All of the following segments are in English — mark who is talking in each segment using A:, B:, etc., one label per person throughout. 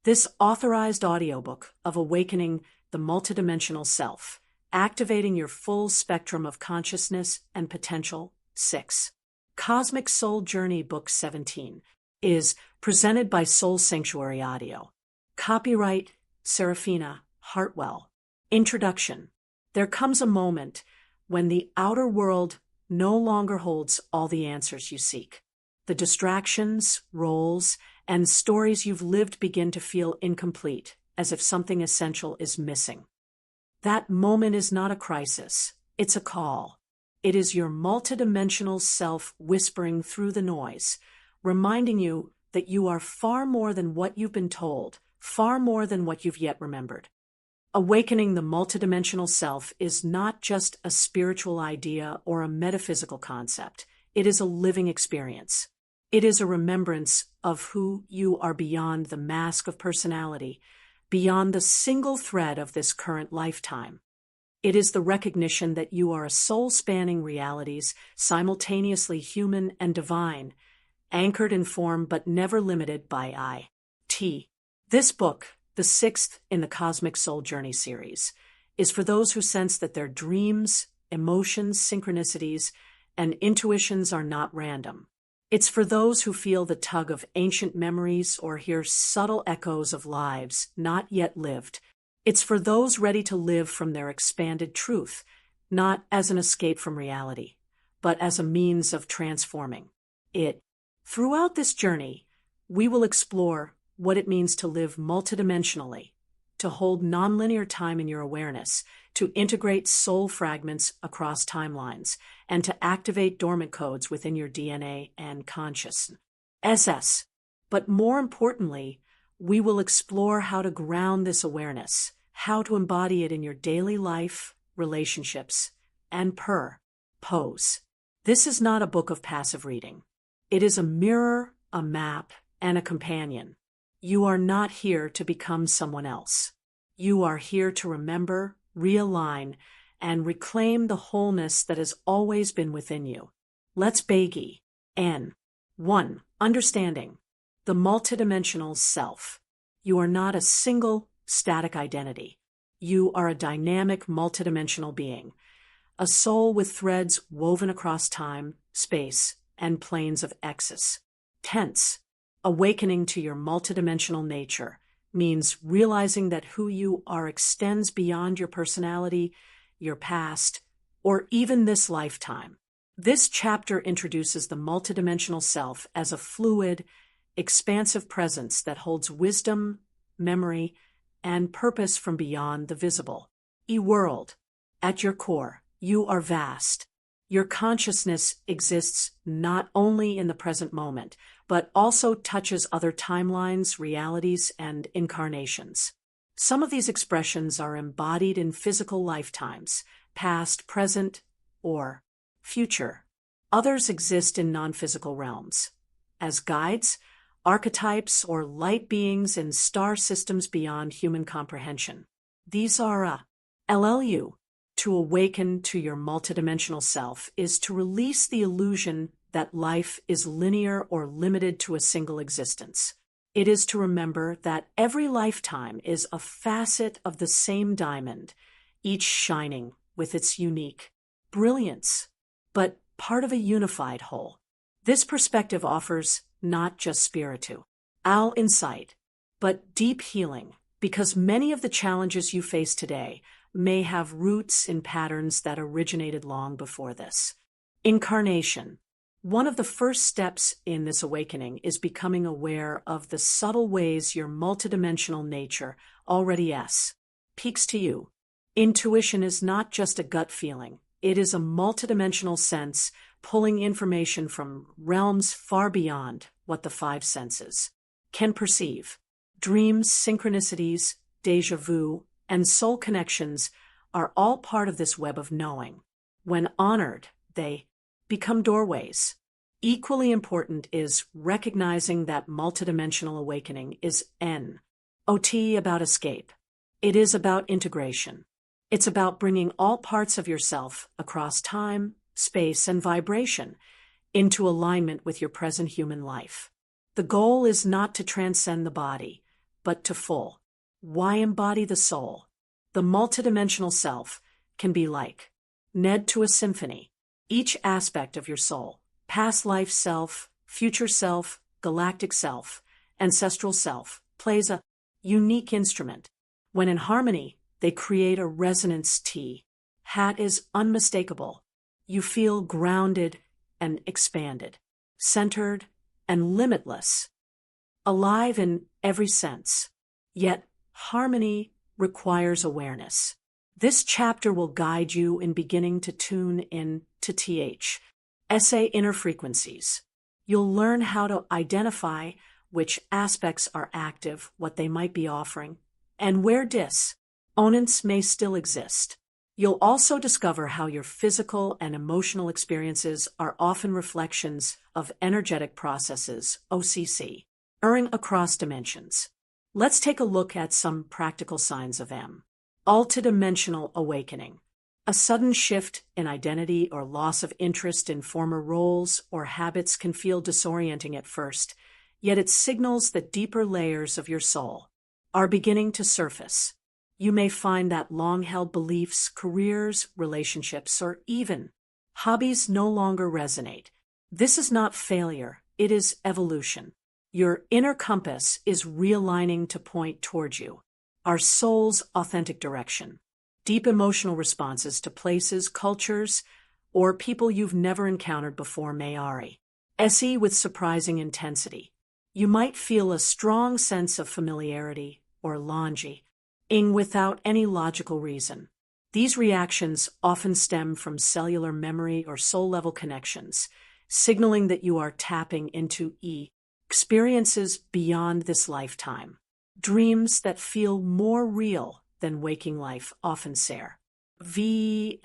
A: This authorized audiobook of Awakening the Multidimensional Self, Activating Your Full Spectrum of Consciousness and Potential, 6. Cosmic Soul Journey Book 17, is presented by Soul Sanctuary Audio. Copyright Seraphina Hartwell. Introduction. There comes a moment when the outer world no longer holds all the answers you seek. The distractions, roles, and stories you've lived begin to feel incomplete, as if something essential is missing. That moment is not a crisis, it's a call. It is your multidimensional self whispering through the noise, reminding you that you are far more than what you've been told, far more than what you've yet remembered. Awakening the multidimensional self is not just a spiritual idea or a metaphysical concept. It is a living experience. It is a remembrance of who you are beyond the mask of personality, beyond the single thread of this current lifetime. It is the recognition that you are a soul-spanning realities, simultaneously human and divine, anchored in form but never limited by I.T. This book, the 6th in the Cosmic Soul Journey series, is for those who sense that their dreams, emotions, synchronicities, and intuitions are not random. It's for those who feel the tug of ancient memories or hear subtle echoes of lives not yet lived. It's for those ready to live from their expanded truth, not as an escape from reality, but as a means of transforming it. Throughout this journey, we will explore what it means to live multidimensionally, to hold nonlinear time in your awareness, to integrate soul fragments across timelines, and to activate dormant codes within your DNA and consciousness. But more importantly, we will explore how to ground this awareness, how to embody it in your daily life, relationships, and pose. This is not a book of passive reading. It is a mirror, a map, and a companion. You are not here to become someone else. You are here to remember, realign, and reclaim the wholeness that has always been within you. Let's begin. 1. Understanding the multidimensional self. You are not a single, static identity. You are a dynamic, multidimensional being, a soul with threads woven across time, space, and planes of existence. Awakening to your multidimensional nature means realizing that who you are extends beyond your personality, your past, or even this lifetime. This chapter introduces the multidimensional self as a fluid, expansive presence that holds wisdom, memory, and purpose from beyond the visible world. At your core, you are vast. Your consciousness exists not only in the present moment, but also touches other timelines, realities, and incarnations. Some of these expressions are embodied in physical lifetimes, past, present, or future. Others exist in non-physical realms, as guides, archetypes, or light beings in star systems beyond human comprehension. These are LLU. To awaken to your multidimensional self is to release the illusion that life is linear or limited to a single existence. It is to remember that every lifetime is a facet of the same diamond, each shining with its unique brilliance, but part of a unified whole. This perspective offers not just spiritual insight, but deep healing, because many of the challenges you face today may have roots in patterns that originated long before this incarnation. One of the first steps in this awakening is becoming aware of the subtle ways your multidimensional nature already speaks to you. Intuition is not just a gut feeling. It is a multidimensional sense pulling information from realms far beyond what the five senses can perceive. Dreams, synchronicities, déjà vu, and soul connections are all part of this web of knowing. When honored, they become doorways. Equally important is recognizing that multidimensional awakening is not about escape. It is about integration. It's about bringing all parts of yourself across time, space, and vibration into alignment with your present human life. The goal is not to transcend the body, but to full. Why embody the soul? The multidimensional self can be like Ned to a symphony. Each aspect of your soul, past life self, future self, galactic self, ancestral self, plays a unique instrument. When in harmony, they create a resonance T. Hat is unmistakable. You feel grounded and expanded, centered and limitless, alive in every sense. Yet, harmony requires awareness. This chapter will guide you in beginning to tune in to SelfA inner frequencies. You'll learn how to identify which aspects are active, what they might be offering, and where dissonance may still exist. You'll also discover how your physical and emotional experiences are often reflections of energetic processes, OCC, occurring across dimensions. Let's take a look at some practical signs of multidimensional awakening. A sudden shift in identity or loss of interest in former roles or habits can feel disorienting at first, yet it signals that deeper layers of your soul are beginning to surface. You may find that long-held beliefs, careers, relationships, or even hobbies no longer resonate. This is not failure, it is evolution. Your inner compass is realigning to point towards you, our soul's authentic direction. Deep emotional responses to places, cultures, or people you've never encountered before may SE with surprising intensity. You might feel a strong sense of familiarity or longing without any logical reason. These reactions often stem from cellular memory or soul-level connections, signaling that you are tapping into experiences beyond this lifetime. Dreams that feel more real than waking life often serve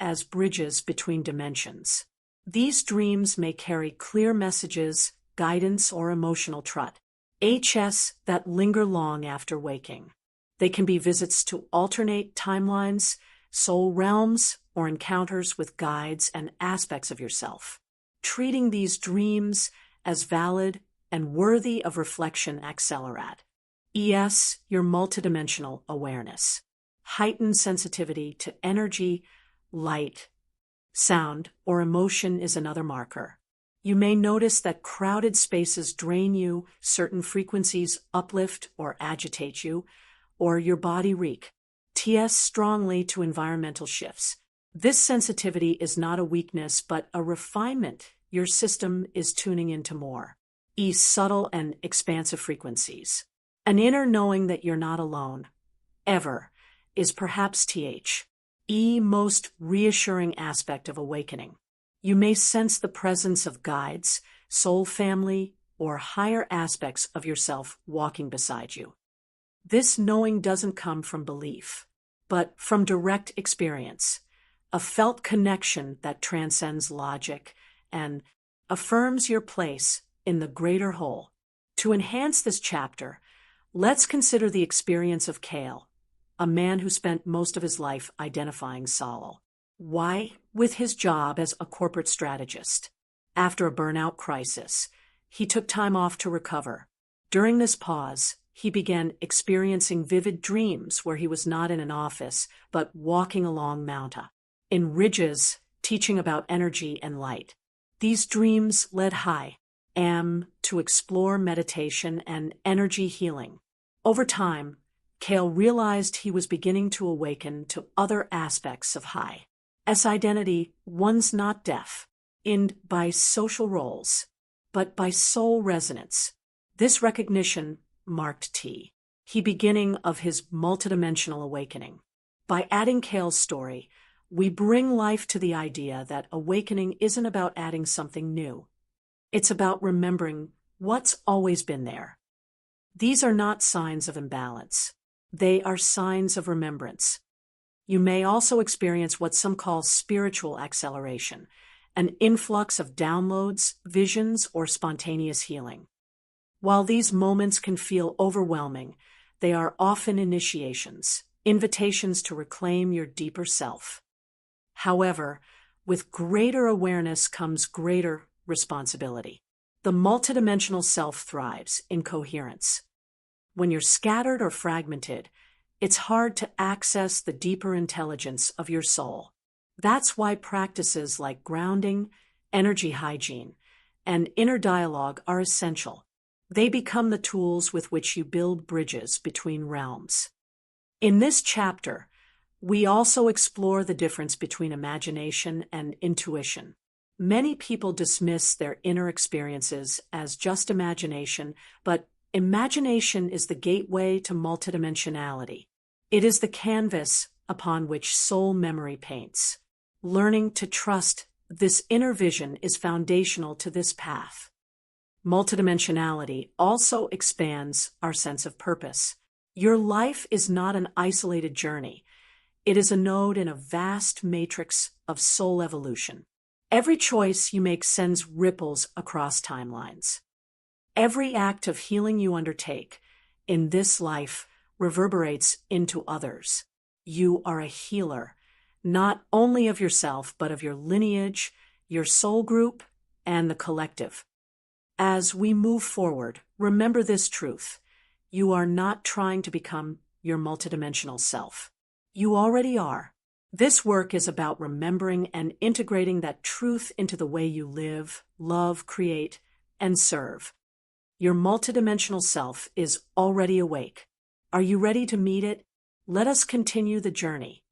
A: as bridges between dimensions. These dreams may carry clear messages, guidance, or emotional truth that linger long after waking. They can be visits to alternate timelines, soul realms, or encounters with guides and aspects of yourself. Treating these dreams as valid and worthy of reflection accelerate your multidimensional awareness. Heightened sensitivity to energy, light, sound, or emotion is another marker. You may notice that crowded spaces drain you, certain frequencies uplift or agitate you, or your body reacts strongly to environmental shifts. This sensitivity is not a weakness but a refinement. Your system is tuning into more subtle and expansive frequencies. An inner knowing that you're not alone, ever, is perhaps most reassuring aspect of awakening. You may sense the presence of guides, soul family, or higher aspects of yourself walking beside you. This knowing doesn't come from belief, but from direct experience, a felt connection that transcends logic and affirms your place in the greater whole. To enhance this chapter, let's consider the experience of Kale, a man who spent most of his life identifying Sol. Why? With his job as a corporate strategist. After a burnout crisis, he took time off to recover. During this pause, he began experiencing vivid dreams where he was not in an office, but walking along mountains, in ridges, teaching about energy and light. These dreams led to explore meditation and energy healing. Over time, Kale realized he was beginning to awaken to other aspects of identity, one's not defined by social roles, but by soul resonance. This recognition marked the beginning of his multidimensional awakening. By adding Kale's story, we bring life to the idea that awakening isn't about adding something new. It's about remembering what's always been there. These are not signs of imbalance. They are signs of remembrance. You may also experience what some call spiritual acceleration, an influx of downloads, visions, or spontaneous healing. While these moments can feel overwhelming, they are often initiations, invitations to reclaim your deeper self. However, with greater awareness comes greater responsibility. The multidimensional self thrives in coherence. When you're scattered or fragmented, it's hard to access the deeper intelligence of your soul. That's why practices like grounding, energy hygiene, and inner dialogue are essential. They become the tools with which you build bridges between realms. In this chapter, we also explore the difference between imagination and intuition. Many people dismiss their inner experiences as just imagination, but imagination is the gateway to multidimensionality. It is the canvas upon which soul memory paints. Learning to trust this inner vision is foundational to this path. Multidimensionality also expands our sense of purpose. Your life is not an isolated journey. It is a node in a vast matrix of soul evolution. Every choice you make sends ripples across timelines. Every act of healing you undertake in this life reverberates into others. You are a healer, not only of yourself, but of your lineage, your soul group, and the collective. As we move forward, remember this truth. You are not trying to become your multidimensional self. You already are. This work is about remembering and integrating that truth into the way you live, love, create, and serve. Your multidimensional self is already awake. Are you ready to meet it? Let us continue the journey.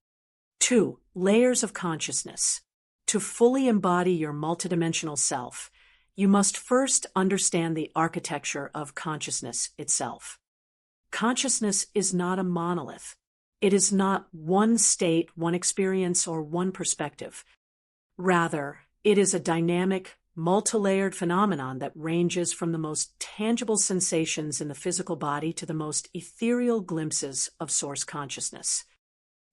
A: 2. Layers of consciousness. To fully embody your multidimensional self, you must first understand the architecture of consciousness itself. Consciousness is not a monolith. It is not one state, one experience, or one perspective. Rather, it is a dynamic, multi-layered phenomenon that ranges from the most tangible sensations in the physical body to the most ethereal glimpses of source consciousness.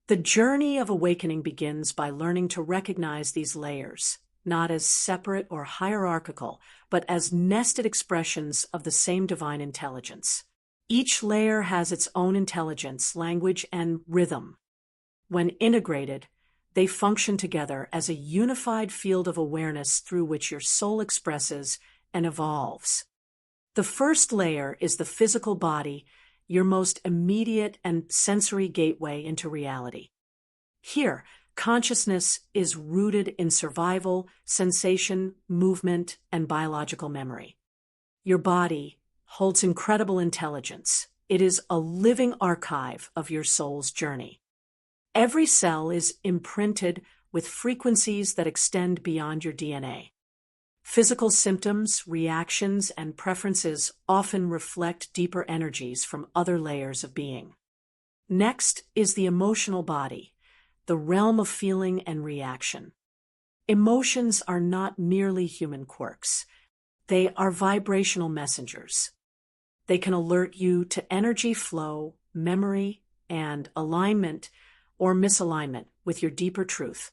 A: The journey of awakening begins by learning to recognize these layers, not as separate or hierarchical, but as nested expressions of the same divine intelligence. Each layer has its own intelligence, language, and rhythm. When integrated, they function together as a unified field of awareness through which your soul expresses and evolves. The first layer is the physical body, your most immediate and sensory gateway into reality. Here, consciousness is rooted in survival, sensation, movement, and biological memory. Your body holds incredible intelligence. It is a living archive of your soul's journey. Every cell is imprinted with frequencies that extend beyond your DNA. Physical symptoms, reactions, and preferences often reflect deeper energies from other layers of being. Next is the emotional body, the realm of feeling and reaction. Emotions are not merely human quirks. They are vibrational messengers. They can alert you to energy flow, memory, and alignment or misalignment with your deeper truth.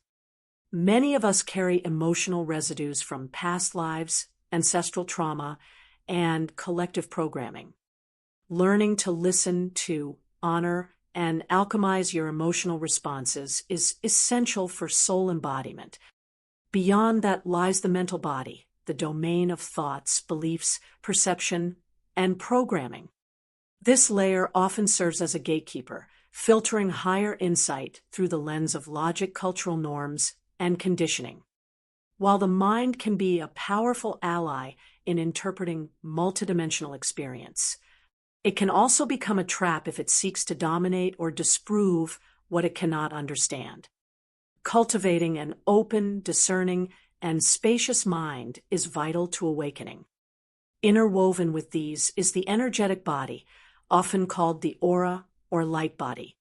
A: Many of us carry emotional residues from past lives, ancestral trauma, and collective programming. Learning to listen to, honor, and alchemize your emotional responses is essential for soul embodiment. Beyond that lies the mental body, the domain of thoughts, beliefs, perception, and programming. This layer often serves as a gatekeeper, filtering higher insight through the lens of logic, cultural norms, and conditioning. While the mind can be a powerful ally in interpreting multidimensional experience, it can also become a trap if it seeks to dominate or disprove what it cannot understand. Cultivating an open, discerning, and spacious mind is vital to awakening. Interwoven with these is the energetic body, often called the aura or light body.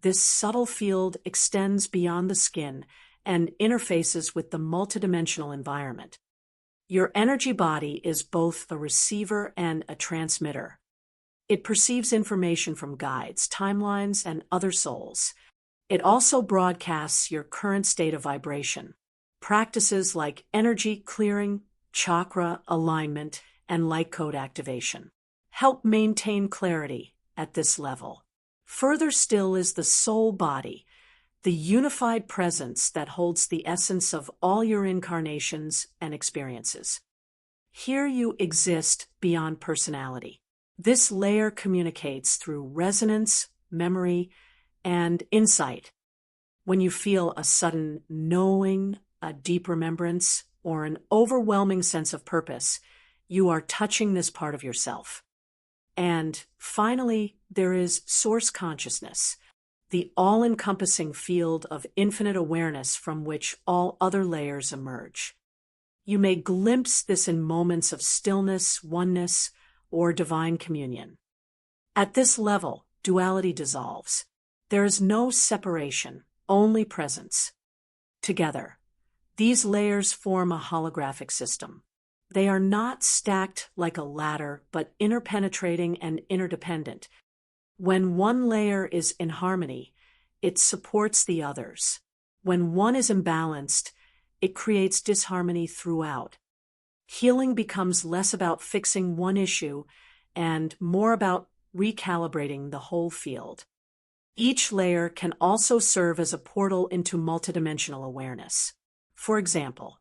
A: This subtle field extends beyond the skin and interfaces with the multidimensional environment. Your energy body is both a receiver and a transmitter. It perceives information from guides, timelines, and other souls. It also broadcasts your current state of vibration. Practices like energy clearing, chakra alignment, and light code activation help maintain clarity at this level. Further still is the soul body, the unified presence that holds the essence of all your incarnations and experiences. Here you exist beyond personality. This layer communicates through resonance, memory, and insight. When you feel a sudden knowing, a deep remembrance, or an overwhelming sense of purpose, you are touching this part of yourself. And finally, there is source consciousness, the all-encompassing field of infinite awareness from which all other layers emerge. You may glimpse this in moments of stillness, oneness, or divine communion. At this level, duality dissolves. There is no separation, only presence. Together, these layers form a holographic system. They are not stacked like a ladder, but interpenetrating and interdependent. When one layer is in harmony, it supports the others. When one is imbalanced, it creates disharmony throughout. Healing becomes less about fixing one issue and more about recalibrating the whole field. Each layer can also serve as a portal into multidimensional awareness. For example,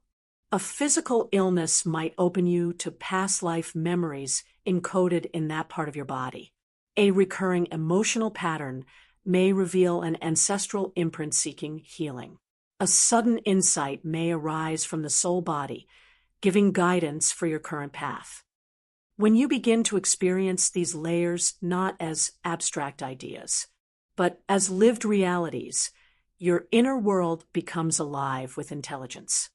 A: a physical illness might open you to past life memories encoded in that part of your body. A recurring emotional pattern may reveal an ancestral imprint seeking healing. A sudden insight may arise from the soul body, giving guidance for your current path. When you begin to experience these layers not as abstract ideas, but as lived realities, your inner world becomes alive with intelligence.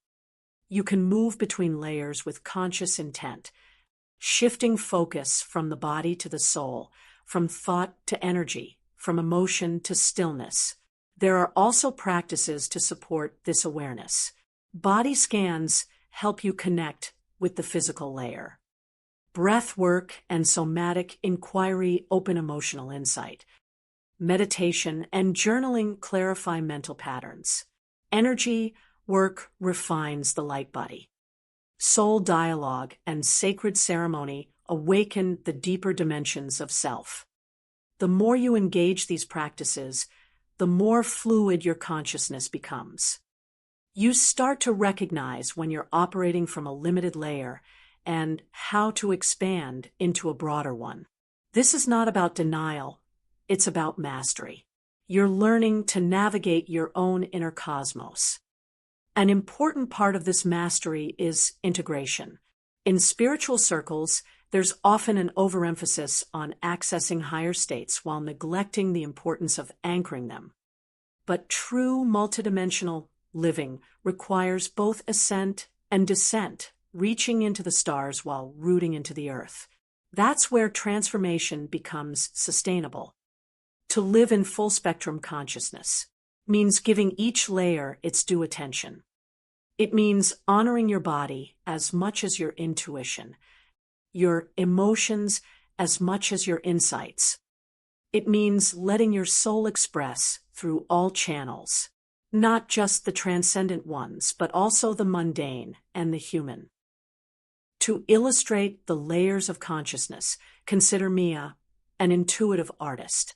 A: You can move between layers with conscious intent, shifting focus from the body to the soul, from thought to energy, from emotion to stillness. There are also practices to support this awareness. Body scans help you connect with the physical layer. Breath work and somatic inquiry open emotional insight. Meditation and journaling clarify mental patterns. Energy work refines the light body. Soul dialogue and sacred ceremony awaken the deeper dimensions of self. The more you engage these practices, the more fluid your consciousness becomes. You start to recognize when you're operating from a limited layer and how to expand into a broader one. This is not about denial, it's about mastery. You're learning to navigate your own inner cosmos. An important part of this mastery is integration. In spiritual circles, there's often an overemphasis on accessing higher states while neglecting the importance of anchoring them. But true multidimensional living requires both ascent and descent, reaching into the stars while rooting into the earth. That's where transformation becomes sustainable. To live in full spectrum consciousness means giving each layer its due attention. It means honoring your body as much as your intuition, your emotions as much as your insights. It means letting your soul express through all channels, not just the transcendent ones, but also the mundane and the human. To illustrate the layers of consciousness, consider Mia, an intuitive artist.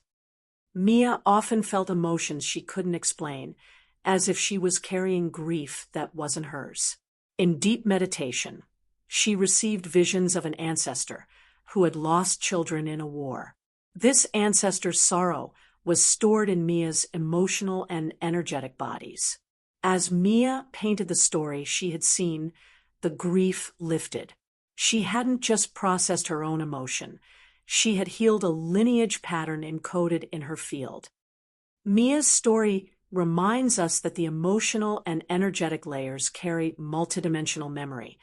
A: Mia often felt emotions she couldn't explain, as if she was carrying grief that wasn't hers. In deep meditation, she received visions of an ancestor who had lost children in a war. This ancestor's sorrow was stored in Mia's emotional and energetic bodies. As Mia painted the story she had seen, the grief lifted. She hadn't just processed her own emotion. She had healed a lineage pattern encoded in her field. Mia's story reminds us that the emotional and energetic layers carry multidimensional memory,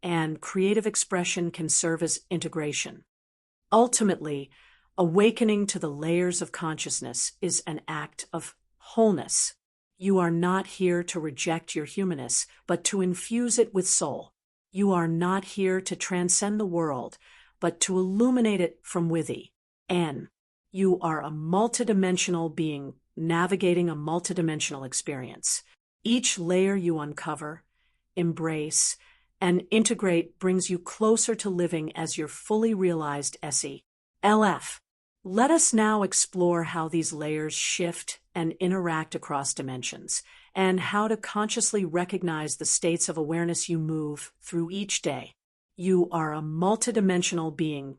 A: and creative expression can serve as integration. Ultimately, awakening to the layers of consciousness is an act of wholeness. You are not here to reject your humanness, but to infuse it with soul. You are not here to transcend the world, but to illuminate it from within. You are a multidimensional being navigating a multidimensional experience. Each layer you uncover, embrace, and integrate brings you closer to living as your fully realized SelfA. Let us now explore how these layers shift and interact across dimensions, and how to consciously recognize the states of awareness you move through each day. You are a multidimensional being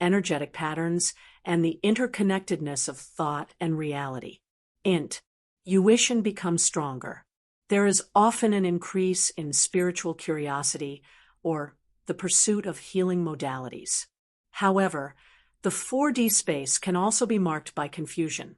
A: energetic patterns, and the interconnectedness of thought and reality. Intuition becomes stronger. There is often an increase in spiritual curiosity or the pursuit of healing modalities. However, the 4D space can also be marked by confusion,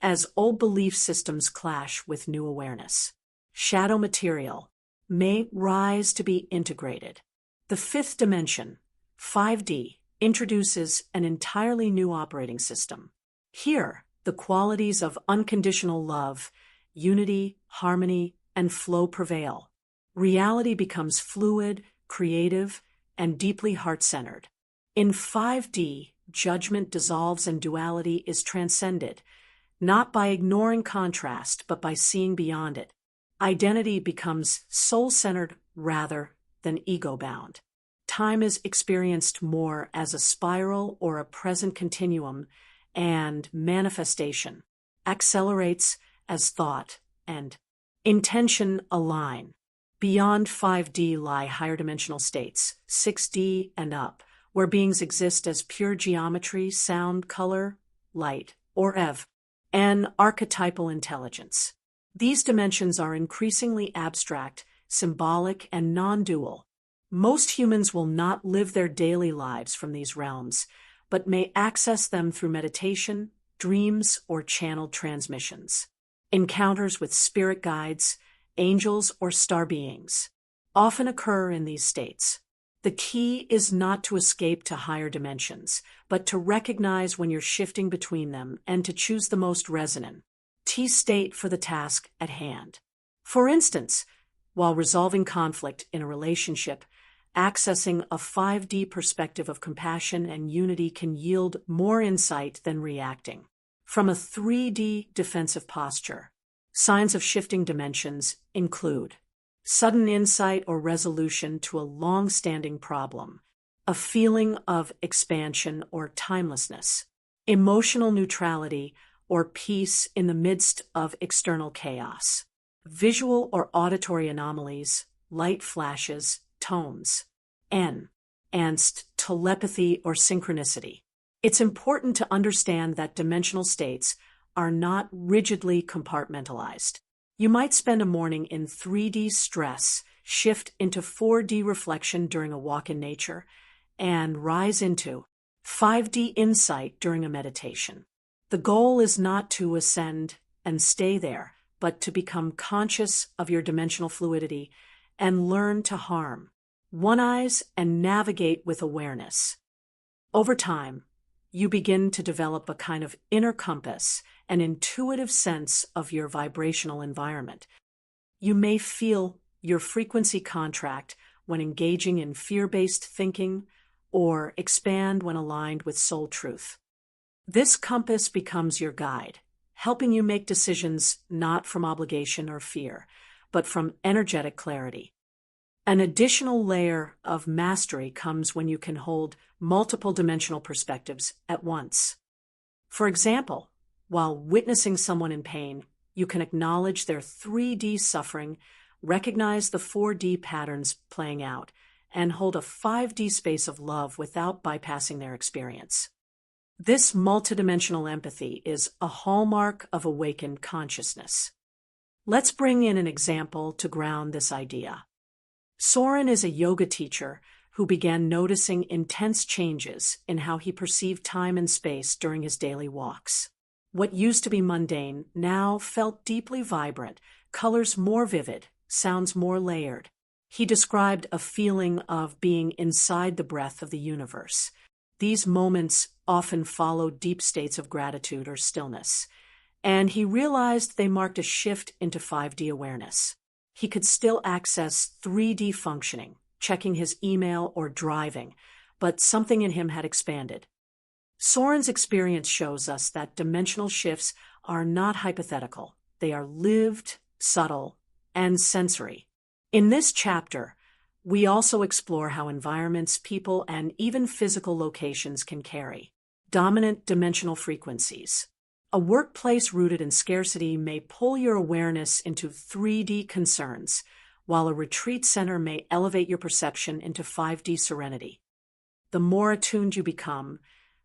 A: as old belief systems clash with new awareness. Shadow material may rise to be integrated. The fifth dimension, 5D, introduces an entirely new operating system. Here, the qualities of unconditional love, unity, harmony, and flow prevail. Reality becomes fluid, creative, and deeply heart-centered. In 5D, judgment dissolves and duality is transcended, not by ignoring contrast, but by seeing beyond it. Identity becomes soul-centered rather than ego-bound. Time is experienced more as a spiral or a present continuum, and manifestation accelerates as thought and intention align. Beyond 5D lie higher dimensional states, 6D and up, where beings exist as pure geometry, sound, color, light, or EV, and archetypal intelligence. These dimensions are increasingly abstract, symbolic, and non-dual. Most humans will not live their daily lives from these realms, but may access them through meditation, dreams, or channeled transmissions. Encounters with spirit guides, angels, or star beings often occur in these states. The key is not to escape to higher dimensions, but to recognize when you're shifting between them and to choose the most resonant state for the task at hand. For instance, while resolving conflict in a relationship, accessing a 5D perspective of compassion and unity can yield more insight than reacting from a 3D defensive posture. Signs of shifting dimensions include sudden insight or resolution to a long-standing problem, a feeling of expansion or timelessness, emotional neutrality or peace in the midst of external chaos, visual or auditory anomalies, light flashes, tones, and telepathy or synchronicity. It's important to understand that dimensional states are not rigidly compartmentalized. You might spend a morning in 3D stress, shift into 4D reflection during a walk in nature, and rise into 5D insight during a meditation. The goal is not to ascend and stay there, but to become conscious of your dimensional fluidity and learn to harm one-eyes and navigate with awareness. Over time, you begin to develop a kind of inner compass, an intuitive sense of your vibrational environment. You may feel your frequency contract when engaging in fear-based thinking or expand when aligned with soul truth. This compass becomes your guide, helping you make decisions not from obligation or fear, but from energetic clarity. An additional layer of mastery comes when you can hold multiple dimensional perspectives at once. For example, while witnessing someone in pain, you can acknowledge their 3D suffering, recognize the 4D patterns playing out, and hold a 5D space of love without bypassing their experience. This multidimensional empathy is a hallmark of awakened consciousness. Let's bring in an example to ground this idea. Soren is a yoga teacher who began noticing intense changes in how he perceived time and space during his daily walks. What used to be mundane now felt deeply vibrant, colors more vivid, sounds more layered. He described a feeling of being inside the breath of the universe. These moments often followed deep states of gratitude or stillness, and he realized they marked a shift into 5D awareness. He could still access 3D functioning, checking his email or driving, but something in him had expanded. Soren's experience shows us that dimensional shifts are not hypothetical. They are lived, subtle, and sensory. In this chapter, we also explore how environments, people, and even physical locations can carry dominant dimensional frequencies. A workplace rooted in scarcity may pull your awareness into 3D concerns, while a retreat center may elevate your perception into 5D serenity. The more attuned you become,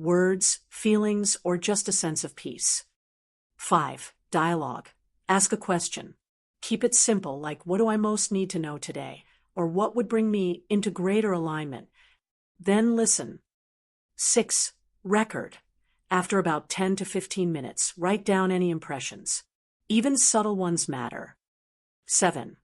A: words, feelings, or just a sense of peace. 5. Dialogue. Ask a question. Keep it simple, like what do I most need to know today, or what would bring me into greater alignment. Then listen. 6. Record. After about 10 to 15 minutes, write down any impressions. Even subtle ones matter. 7.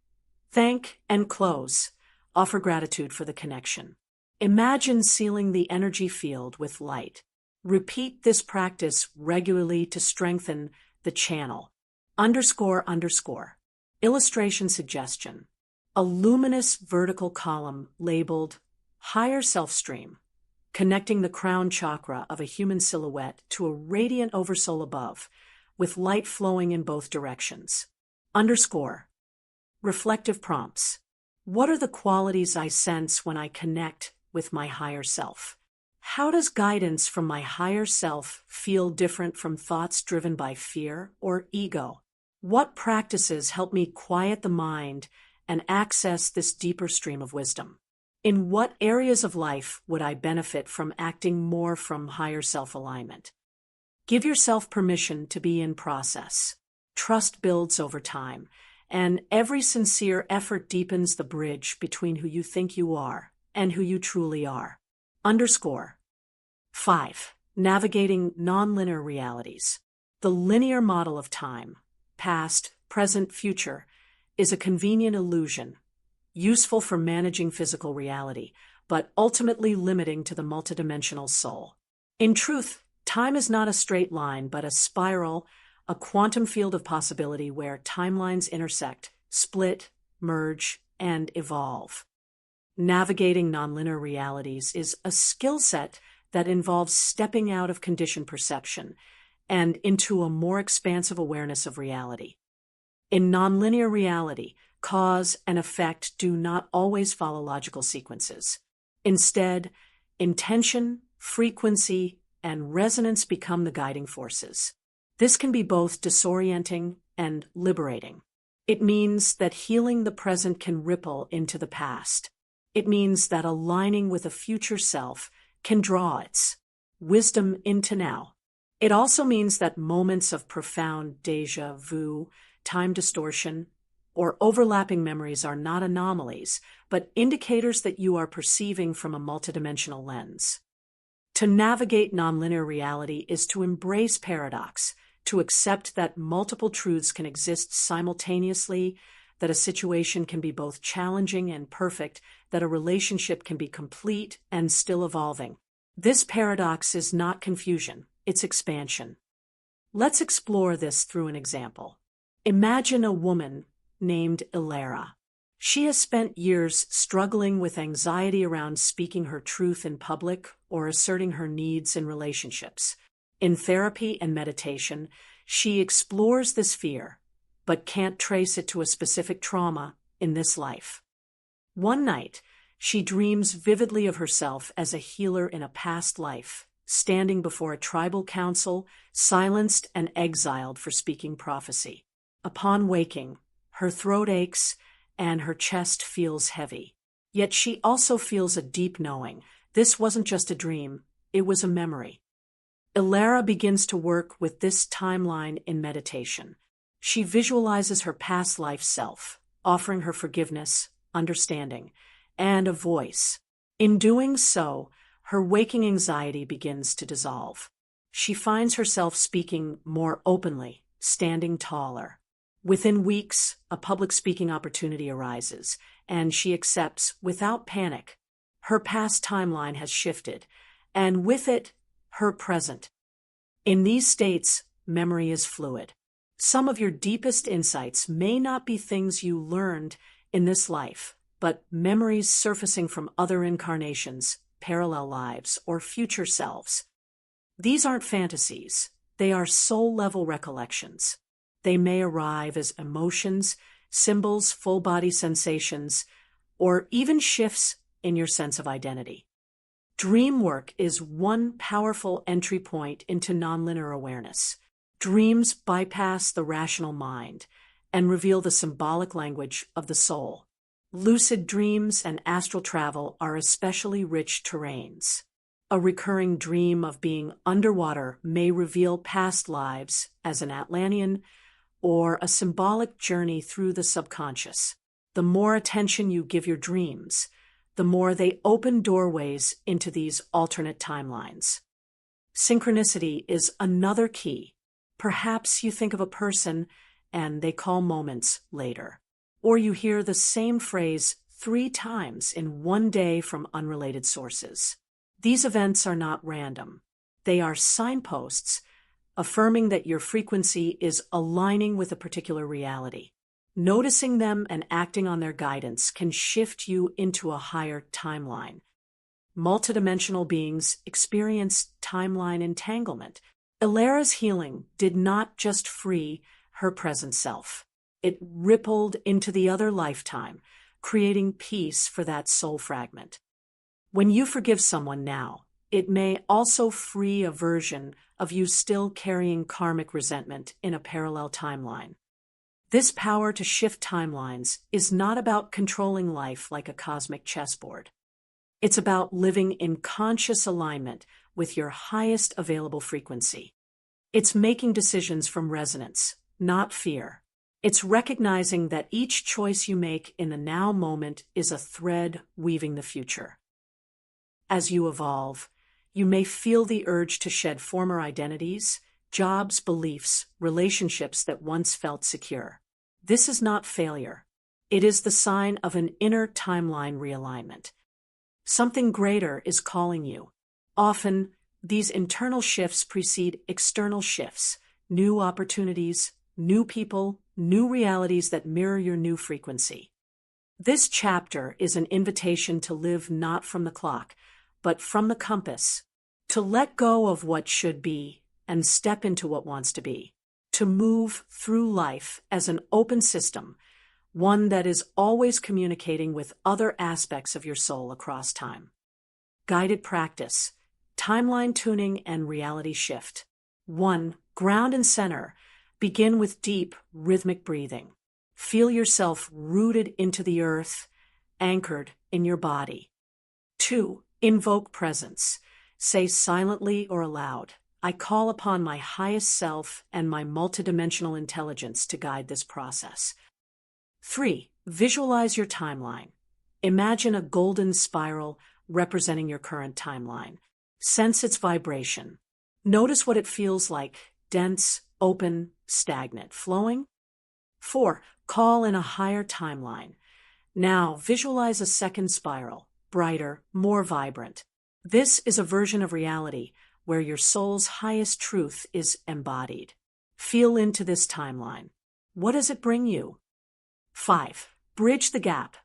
A: Thank and close. Offer gratitude for the connection. Imagine sealing the energy field with light. Repeat this practice regularly to strengthen the channel. __. Illustration suggestion. A luminous vertical column labeled Higher Self Stream, connecting the crown chakra of a human silhouette to a radiant oversoul above, with light flowing in both directions. _. Reflective prompts. What are the qualities I sense when I connect with my higher self? How does guidance from my higher self feel different from thoughts driven by fear or ego? What practices help me quiet the mind and access this deeper stream of wisdom? In what areas of life would I benefit from acting more from higher self-alignment? Give yourself permission to be in process. Trust builds over time, and every sincere effort deepens the bridge between who you think you are and who you truly are. _. 5. Navigating nonlinear realities. The linear model of time, past, present, future, is a convenient illusion, useful for managing physical reality, but ultimately limiting to the multidimensional soul. In truth, time is not a straight line, but a spiral, a quantum field of possibility where timelines intersect, split, merge, and evolve. Navigating nonlinear realities is a skill set that involves stepping out of conditioned perception and into a more expansive awareness of reality. In nonlinear reality, cause and effect do not always follow logical sequences. Instead, intention, frequency, and resonance become the guiding forces. This can be both disorienting and liberating. It means that healing the present can ripple into the past. It means that aligning with a future self can draw its wisdom into now. It also means that moments of profound déjà vu, time distortion, or overlapping memories are not anomalies, but indicators that you are perceiving from a multidimensional lens. To navigate nonlinear reality is to embrace paradox, to accept that multiple truths can exist simultaneously, that a situation can be both challenging and perfect, that a relationship can be complete and still evolving. This paradox is not confusion, it's expansion. Let's explore this through an example. Imagine a woman named Ilara. She has spent years struggling with anxiety around speaking her truth in public or asserting her needs in relationships. In therapy and meditation, she explores this fear, but can't trace it to a specific trauma in this life. One night, she dreams vividly of herself as a healer in a past life, standing before a tribal council, silenced and exiled for speaking prophecy. Upon waking, her throat aches and her chest feels heavy. Yet she also feels a deep knowing. This wasn't just a dream, it was a memory. Ilara begins to work with this timeline in meditation. She visualizes her past life self, offering her forgiveness, understanding, and a voice. In doing so, her waking anxiety begins to dissolve. She finds herself speaking more openly, standing taller. Within weeks, a public speaking opportunity arises, and she accepts without panic. Her past timeline has shifted, and with it, her present. In these states, memory is fluid. Some of your deepest insights may not be things you learned in this life, but memories surfacing from other incarnations, parallel lives, or future selves. These aren't fantasies. They are soul-level recollections. They may arrive as emotions, symbols, full-body sensations, or even shifts in your sense of identity. Dream work is one powerful entry point into nonlinear awareness. Dreams bypass the rational mind and reveal the symbolic language of the soul. Lucid dreams and astral travel are especially rich terrains. A recurring dream of being underwater may reveal past lives as an Atlantean or a symbolic journey through the subconscious. The more attention you give your dreams, the more they open doorways into these alternate timelines. Synchronicity is another key. Perhaps you think of a person and they call moments later. Or you hear the same phrase 3 times in one day from unrelated sources. These events are not random. They are signposts affirming that your frequency is aligning with a particular reality. Noticing them and acting on their guidance can shift you into a higher timeline. Multidimensional beings experience timeline entanglement. Ilara's healing did not just free her present self. It rippled into the other lifetime, creating peace for that soul fragment. When you forgive someone now, it may also free a version of you still carrying karmic resentment in a parallel timeline. This power to shift timelines is not about controlling life like a cosmic chessboard. It's about living in conscious alignment with your highest available frequency. It's making decisions from resonance, not fear. It's recognizing that each choice you make in the now moment is a thread weaving the future. As you evolve, you may feel the urge to shed former identities, jobs, beliefs, relationships that once felt secure. This is not failure. It is the sign of an inner timeline realignment. Something greater is calling you. Often, these internal shifts precede external shifts, new opportunities, new people, new realities that mirror your new frequency. This chapter is an invitation to live not from the clock, but from the compass, to let go of what should be and step into what wants to be, to move through life as an open system, one that is always communicating with other aspects of your soul across time. Guided practice, timeline tuning and reality shift. 1. Ground and center. Begin with deep, rhythmic breathing. Feel yourself rooted into the earth, anchored in your body. 2. Invoke presence. Say silently or aloud, I call upon my highest self and my multidimensional intelligence to guide this process. 3. Visualize your timeline. Imagine a golden spiral representing your current timeline. Sense its vibration. Notice what it feels like, dense, open, stagnant, flowing. 4. Call in a higher timeline. Now visualize a second spiral, brighter, more vibrant. This is a version of reality where your soul's highest truth is embodied. Feel into this timeline. What does it bring you? 5. Bridge the gap.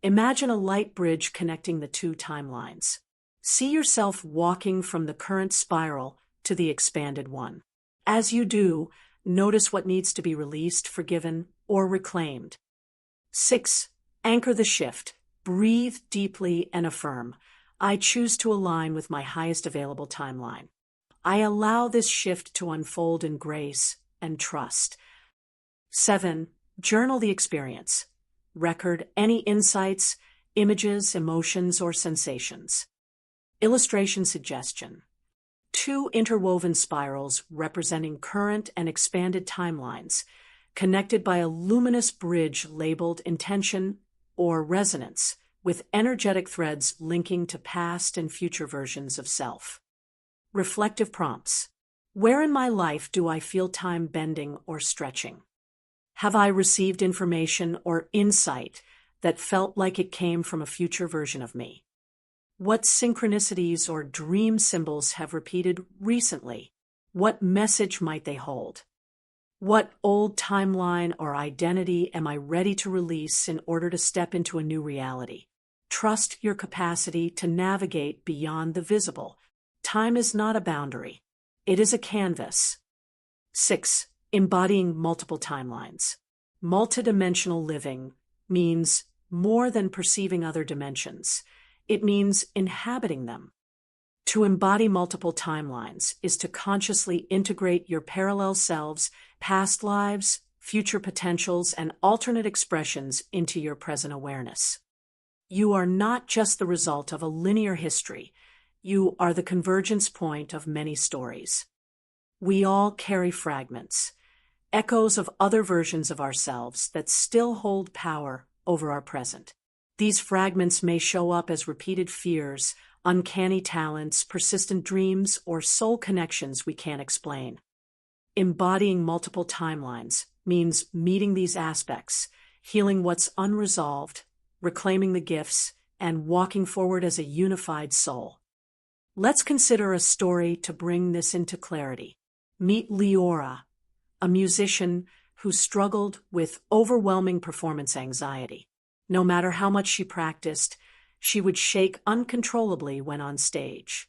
A: Imagine a light bridge connecting the 2 timelines. See yourself walking from the current spiral to the expanded one. As you do, notice what needs to be released, forgiven, or reclaimed. 6. Anchor the shift. Breathe deeply and affirm, I choose to align with my highest available timeline. I allow this shift to unfold in grace and trust. 7. Journal the experience. Record any insights, images, emotions, or sensations. Illustration suggestion. 2 interwoven spirals representing current and expanded timelines, connected by a luminous bridge labeled intention or resonance, with energetic threads linking to past and future versions of self. Reflective prompts. Where in my life do I feel time bending or stretching? Have I received information or insight that felt like it came from a future version of me? What synchronicities or dream symbols have repeated recently? What message might they hold? What old timeline or identity am I ready to release in order to step into a new reality? Trust your capacity to navigate beyond the visible. Time is not a boundary. It is a canvas. 6. Embodying multiple timelines. Multidimensional living means more than perceiving other dimensions. It means inhabiting them. To embody multiple timelines is to consciously integrate your parallel selves, past lives, future potentials, and alternate expressions into your present awareness. You are not just the result of a linear history. You are the convergence point of many stories. We all carry fragments, echoes of other versions of ourselves that still hold power over our present. These fragments may show up as repeated fears, uncanny talents, persistent dreams, or soul connections we can't explain. Embodying multiple timelines means meeting these aspects, healing what's unresolved, reclaiming the gifts, and walking forward as a unified soul. Let's consider a story to bring this into clarity. Meet Leora, a musician who struggled with overwhelming performance anxiety. No matter how much she practiced, she would shake uncontrollably when on stage.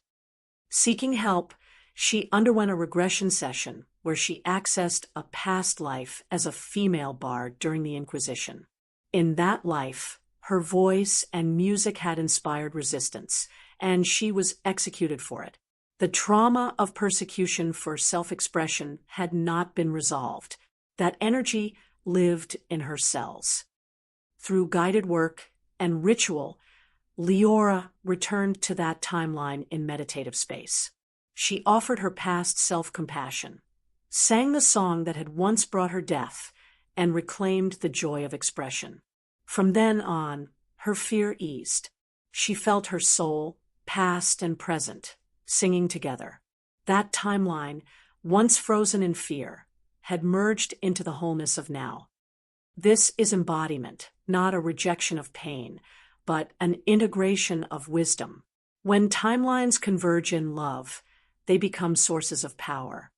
A: Seeking help, she underwent a regression session where she accessed a past life as a female bard during the Inquisition. In that life, her voice and music had inspired resistance, and she was executed for it. The trauma of persecution for self-expression had not been resolved. That energy lived in her cells. Through guided work and ritual, Leora returned to that timeline in meditative space. She offered her past self-compassion, sang the song that had once brought her death, and reclaimed the joy of expression. From then on, her fear eased. She felt her soul, past and present, singing together. That timeline, once frozen in fear, had merged into the wholeness of now. This is embodiment, not a rejection of pain, but an integration of wisdom. When timelines converge in love, they become sources of power.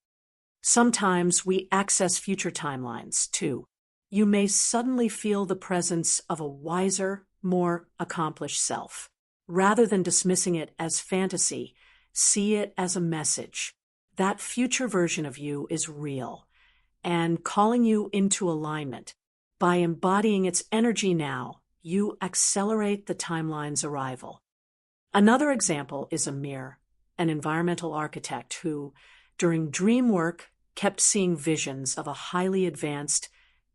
A: Sometimes we access future timelines, too. You may suddenly feel the presence of a wiser, more accomplished self. Rather than dismissing it as fantasy, see it as a message. That future version of you is real and calling you into alignment. By embodying its energy now, you accelerate the timeline's arrival. Another example is Amir, an environmental architect who, during dream work, kept seeing visions of a highly advanced,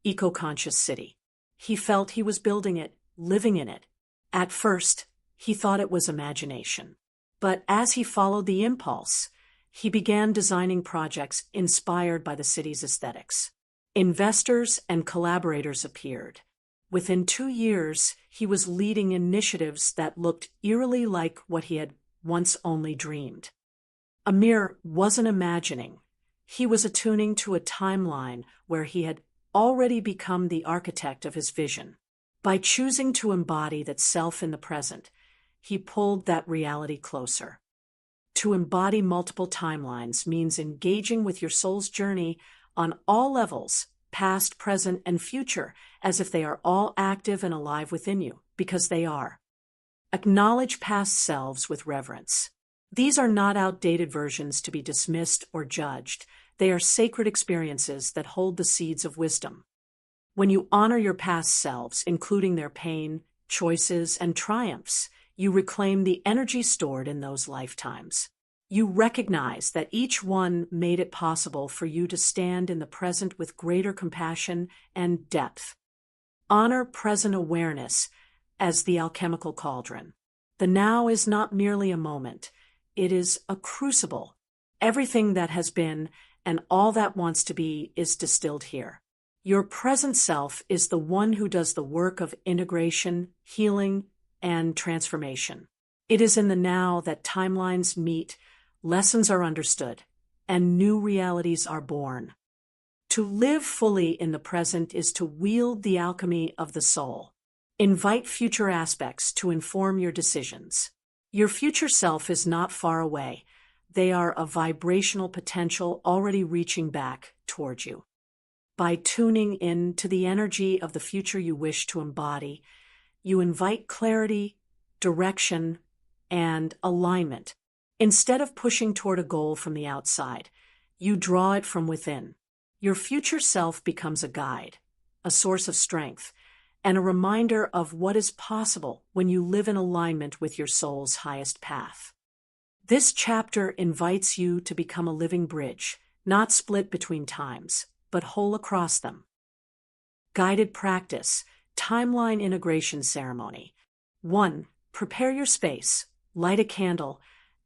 A: eco-conscious city. He felt he was building it, living in it. At first, he thought it was imagination. But as he followed the impulse, he began designing projects inspired by the city's aesthetics. Investors and collaborators appeared. Within 2 years, he was leading initiatives that looked eerily like what he had once only dreamed. Amir wasn't imagining. He was attuning to a timeline where he had already become the architect of his vision. By choosing to embody that self in the present, he pulled that reality closer. To embody multiple timelines means engaging with your soul's journey on all levels, past, present, and future, as if they are all active and alive within you, because they are. Acknowledge past selves with reverence. These are not outdated versions to be dismissed or judged. They are sacred experiences that hold the seeds of wisdom. When you honor your past selves, including their pain, choices, and triumphs, you reclaim the energy stored in those lifetimes. You recognize that each one made it possible for you to stand in the present with greater compassion and depth. Honor present awareness as the alchemical cauldron. The now is not merely a moment. It is a crucible. Everything that has been and all that wants to be is distilled here. Your present self is the one who does the work of integration, healing, and transformation. It is in the now that timelines meet, lessons are understood, and new realities are born. To live fully in the present is to wield the alchemy of the soul. Invite future aspects to inform your decisions. Your future self is not far away. They are a vibrational potential already reaching back toward you. By tuning in to the energy of the future you wish to embody, you invite clarity, direction, and alignment. Instead of pushing toward a goal from the outside, you draw it from within. Your future self becomes a guide, a source of strength, and a reminder of what is possible when you live in alignment with your soul's highest path. This chapter invites you to become a living bridge, not split between times, but whole across them. Guided practice, timeline integration ceremony. 1. Prepare your space, light a candle,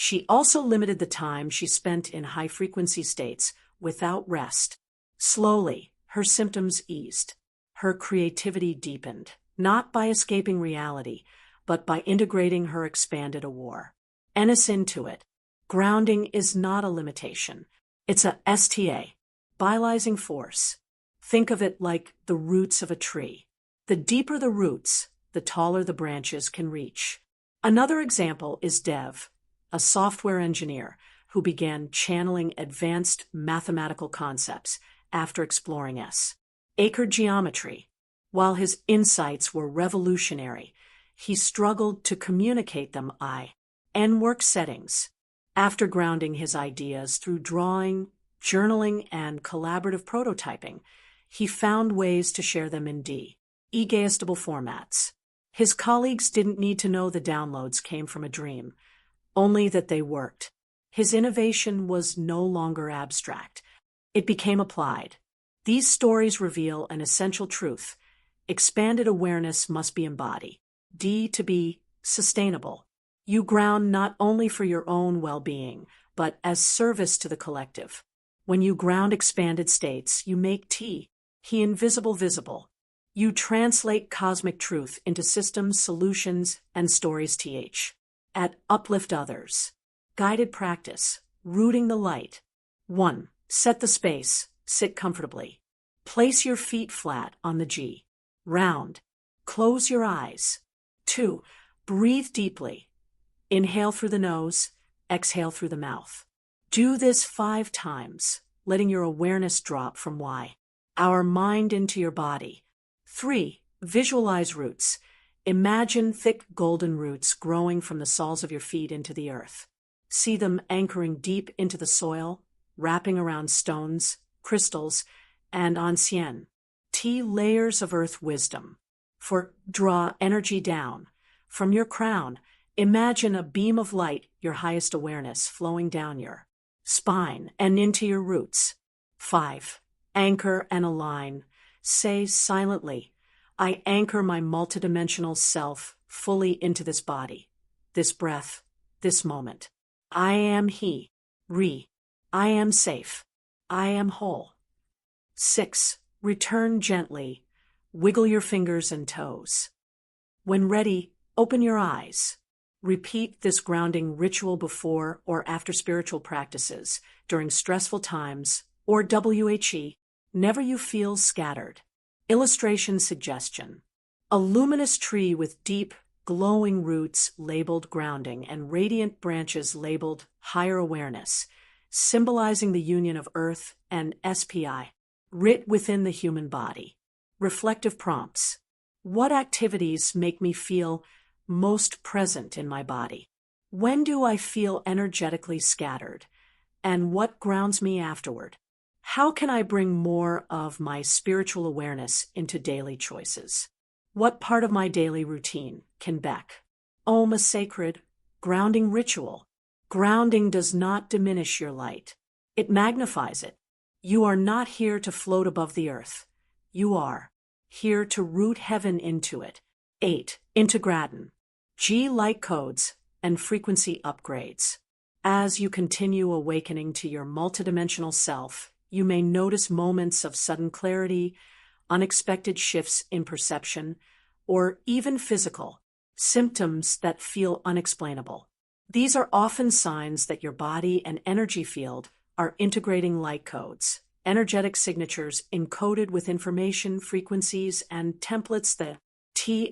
A: She also limited the time she spent in high-frequency states without rest. Slowly, her symptoms eased. Her creativity deepened, not by escaping reality, but by integrating her expanded awareness into it. Grounding is not a limitation. It's a STA, stabilizing force. Think of it like the roots of a tree. The deeper the roots, the taller the branches can reach. Another example is Dev, a software engineer who began channeling advanced mathematical concepts after exploring acre geometry. While his insights were revolutionary, he struggled to communicate them in work settings. After grounding his ideas through drawing, journaling, and collaborative prototyping, he found ways to share them in digestible formats. His colleagues didn't need to know the downloads came from a dream, only that they worked. His innovation was no longer abstract. It became applied. These stories reveal an essential truth. Expanded awareness must be embodied. To be sustainable. You ground not only for your own well-being, but as service to the collective. When you ground expanded states, you make he invisible visible. You translate cosmic truth into systems, solutions, and stories. Uplift others. Guided practice. Rooting the light. 1. Set the space. Sit comfortably. Place your feet flat on the ground. Close your eyes. 2. Breathe deeply. Inhale through the nose, exhale through the mouth. Do this 5 times, letting your awareness drop from our mind into your body. 3. Visualize roots. Imagine thick golden roots growing from the soles of your feet into the earth. See them anchoring deep into the soil, wrapping around stones, crystals, and ancien layers of earth wisdom. 4. Draw energy down. From your crown, imagine a beam of light, your highest awareness, flowing down your spine and into your roots. 5. Anchor and align. Say silently, I anchor my multidimensional self fully into this body, this breath, this moment. I am he. I am safe. I am whole. 6. Return gently. Wiggle your fingers and toes. When ready, open your eyes. Repeat this grounding ritual before or after spiritual practices, during stressful times, or whenever you feel scattered. Illustration suggestion. A luminous tree with deep, glowing roots labeled grounding and radiant branches labeled higher awareness, symbolizing the union of earth and SPI, writ within the human body. Reflective prompts. What activities make me feel most present in my body? When do I feel energetically scattered? And what grounds me afterward? How can I bring more of my spiritual awareness into daily choices? What part of my daily routine can become a sacred, grounding ritual? Grounding does not diminish your light. It magnifies it. You are not here to float above the earth. You are here to root heaven into it. 8. Integratin. Light codes and frequency upgrades. As you continue awakening to your multidimensional self, you may notice moments of sudden clarity, unexpected shifts in perception, or even physical symptoms that feel unexplainable. These are often signs that your body and energy field are integrating light codes, energetic signatures encoded with information, frequencies, and templates that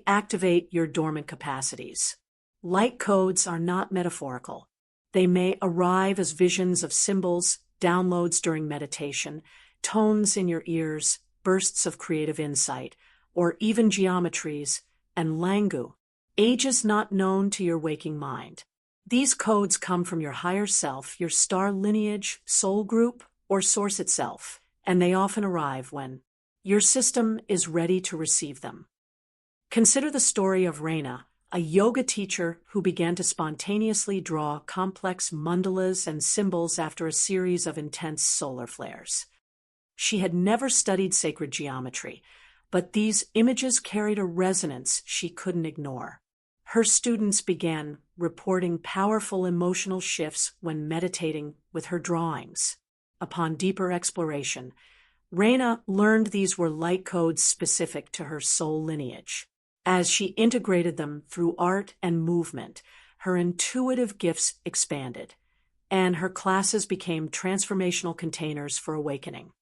A: activate your dormant capacities. Light codes are not metaphorical. They may arrive as visions of symbols, downloads during meditation, tones in your ears, bursts of creative insight, or even geometries and languages not known to your waking mind. These codes come from your higher self, your star lineage, soul group, or source itself, and they often arrive when your system is ready to receive them. Consider the story of Reina, a yoga teacher who began to spontaneously draw complex mandalas and symbols after a series of intense solar flares. She had never studied sacred geometry, but these images carried a resonance she couldn't ignore. Her students began reporting powerful emotional shifts when meditating with her drawings. Upon deeper exploration, Reina learned these were light codes specific to her soul lineage. As she integrated them through art and movement, her intuitive gifts expanded, and her classes became transformational containers for awakening.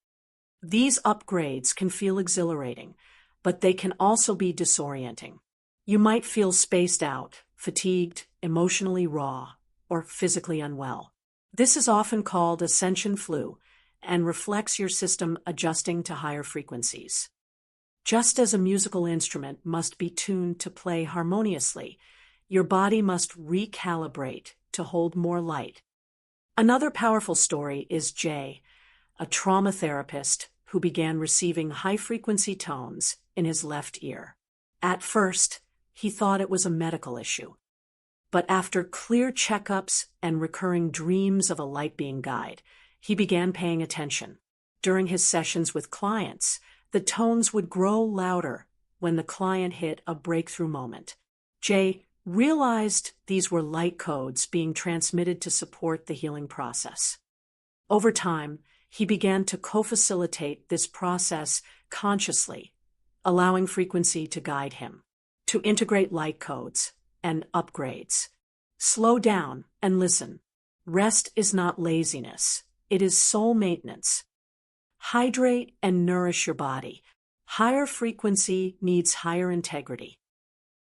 A: These upgrades can feel exhilarating, but they can also be disorienting. You might feel spaced out, fatigued, emotionally raw, or physically unwell. This is often called ascension flu and reflects your system adjusting to higher frequencies. Just as a musical instrument must be tuned to play harmoniously, your body must recalibrate to hold more light. Another powerful story is Jay, a trauma therapist who began receiving high-frequency tones in his left ear. At first, he thought it was a medical issue. But after clear checkups and recurring dreams of a light-being guide, he began paying attention. During his sessions with clients, the tones would grow louder when the client hit a breakthrough moment. Jay realized these were light codes being transmitted to support the healing process. Over time, he began to co-facilitate this process consciously, allowing frequency to guide him, to integrate light codes and upgrades. Slow down and listen. Rest is not laziness. It is soul maintenance. Hydrate and nourish your body. Higher frequency needs higher integrity.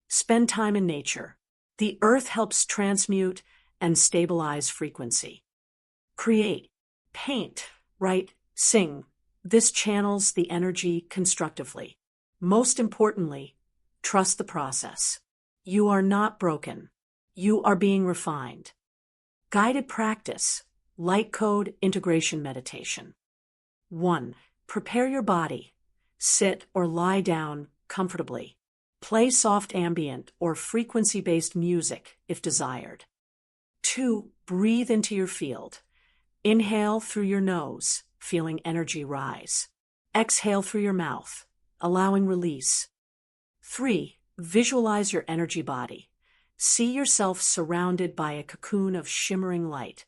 A: Spend time in nature. The earth helps transmute and stabilize frequency. Create, paint, write, sing. This channels the energy constructively. Most importantly, trust the process. You are not broken. You are being refined. Guided practice, light code integration meditation. 1. Prepare your body. Sit or lie down comfortably. Play soft ambient or frequency-based music if desired. 2. Breathe into your field. Inhale through your nose, feeling energy rise. Exhale through your mouth, allowing release. 3. Visualize your energy body. See yourself surrounded by a cocoon of shimmering light.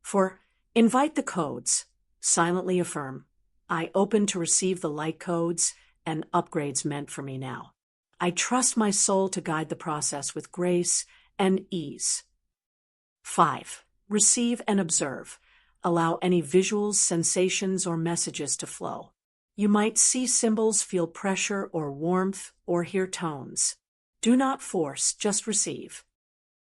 A: 4. Invite the codes. Silently affirm, I open to receive the light codes and upgrades meant for me now. I trust my soul to guide the process with grace and ease. 5. Receive and observe. Allow any visuals, sensations, or messages to flow. You might see symbols, feel pressure or warmth, or hear tones. Do not force, just receive.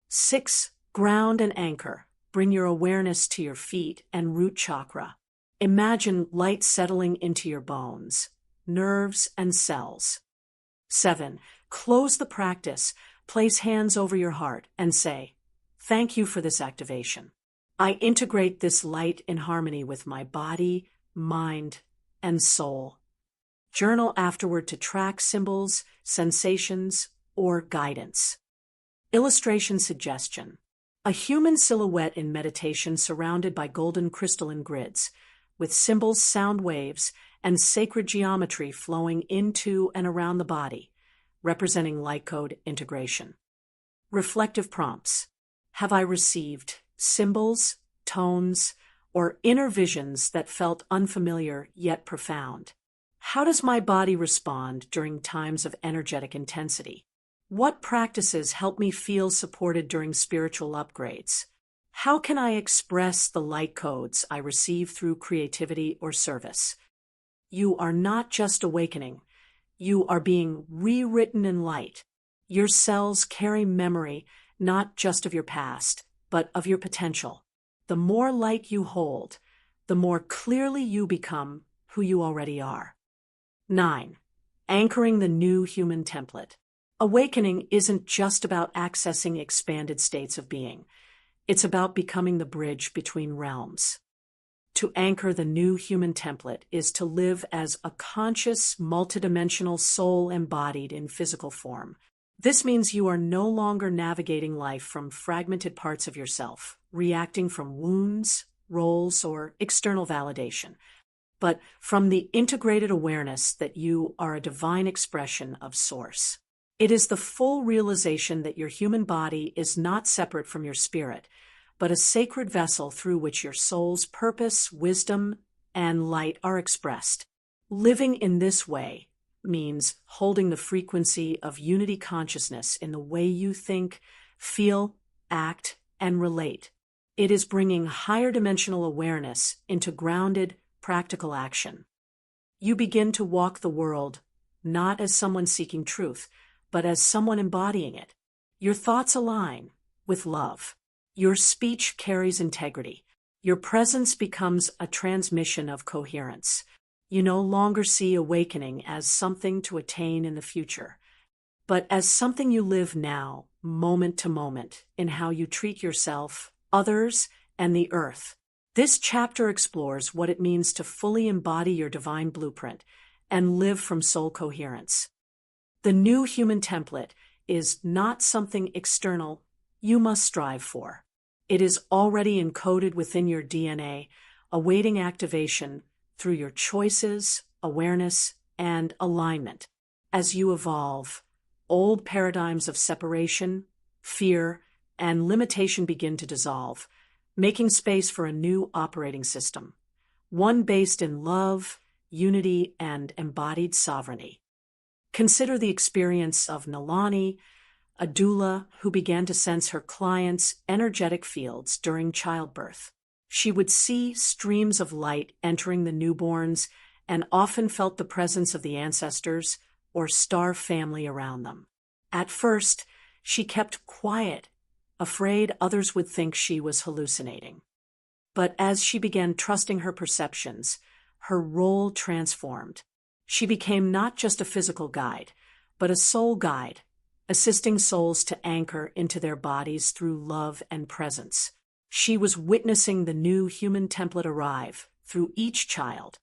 A: 6. Ground and anchor. Bring your awareness to your feet and root chakra. Imagine light settling into your bones, nerves, and cells. 7. Close the practice. Place hands over your heart and say, thank you for this activation. I integrate this light in harmony with my body, mind, and soul. Journal afterward to track symbols, sensations, or guidance. Illustration suggestion. A human silhouette in meditation surrounded by golden crystalline grids, with symbols, sound waves, and sacred geometry flowing into and around the body, representing light code integration. Reflective prompts. Have I received symbols, tones, or inner visions that felt unfamiliar yet profound? How does my body respond during times of energetic intensity? What practices help me feel supported during spiritual upgrades? How can I express the light codes I receive through creativity or service? You are not just awakening. You are being rewritten in light. Your cells carry memory not just of your past, but of your potential. The more light you hold, the more clearly you become who you already are. 9. Anchoring the new human template. Awakening isn't just about accessing expanded states of being. It's about becoming the bridge between realms. To anchor the new human template is to live as a conscious, multidimensional soul embodied in physical form. This means you are no longer navigating life from fragmented parts of yourself, reacting from wounds, roles, or external validation, but from the integrated awareness that you are a divine expression of Source. It is the full realization that your human body is not separate from your spirit, but a sacred vessel through which your soul's purpose, wisdom, and light are expressed. Living in this way means holding the frequency of unity consciousness in the way you think, feel, act, and relate. It is bringing higher dimensional awareness into grounded, practical action. You begin to walk the world not as someone seeking truth, but as someone embodying it. Your thoughts align with love. Your speech carries integrity. Your presence becomes a transmission of coherence. You no longer see awakening as something to attain in the future, but as something you live now, moment to moment, in how you treat yourself, others, and the earth. This chapter explores what it means to fully embody your divine blueprint and live from soul coherence. The new human template is not something external you must strive for. It is already encoded within your DNA, awaiting activation through your choices, awareness, and alignment. As you evolve, old paradigms of separation, fear, and limitation begin to dissolve, making space for a new operating system, one based in love, unity, and embodied sovereignty. Consider the experience of Nalani, a doula who began to sense her clients' energetic fields during childbirth. She would see streams of light entering the newborns and often felt the presence of the ancestors or star family around them. At first, she kept quiet, afraid others would think she was hallucinating. But as she began trusting her perceptions, her role transformed. She became not just a physical guide, but a soul guide, assisting souls to anchor into their bodies through love and presence. She was witnessing the new human template arrive through each child.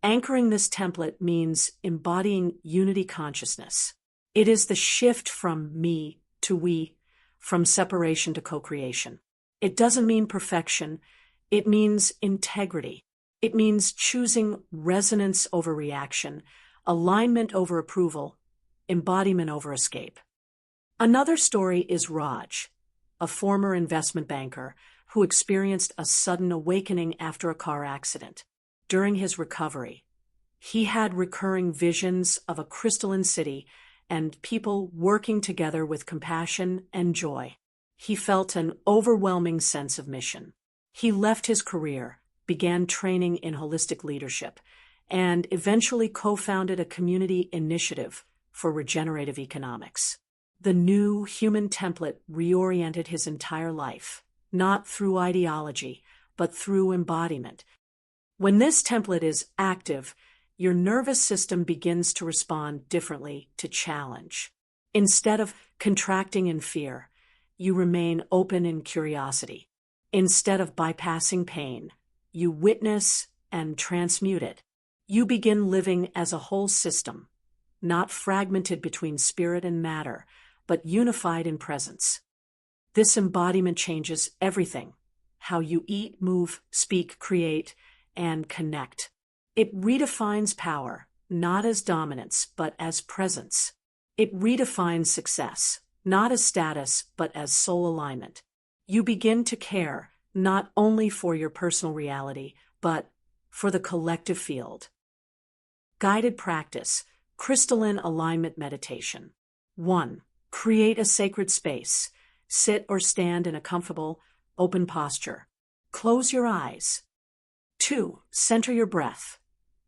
A: Anchoring this template means embodying unity consciousness. It is the shift from me to we, from separation to co-creation. It doesn't mean perfection, it means integrity. It means choosing resonance over reaction, alignment over approval, embodiment over escape. Another story is Raj, a former investment banker who experienced a sudden awakening after a car accident. During his recovery, he had recurring visions of a crystalline city and people working together with compassion and joy. He felt an overwhelming sense of mission. He left his career, began training in holistic leadership, and eventually co-founded a community initiative for regenerative economics. The new human template reoriented his entire life, not through ideology, but through embodiment. When this template is active, your nervous system begins to respond differently to challenge. Instead of contracting in fear, you remain open in curiosity. Instead of bypassing pain, you witness and transmute it. You begin living as a whole system, not fragmented between spirit and matter, but unified in presence. This embodiment changes everything: how you eat, move, speak, create, and connect. It redefines power, not as dominance, but as presence. It redefines success, not as status, but as soul alignment. You begin to care not only for your personal reality, but for the collective field. Guided practice, crystalline alignment meditation. 1. Create a sacred space. Sit or stand in a comfortable, open posture. Close your eyes. 2. Center your breath.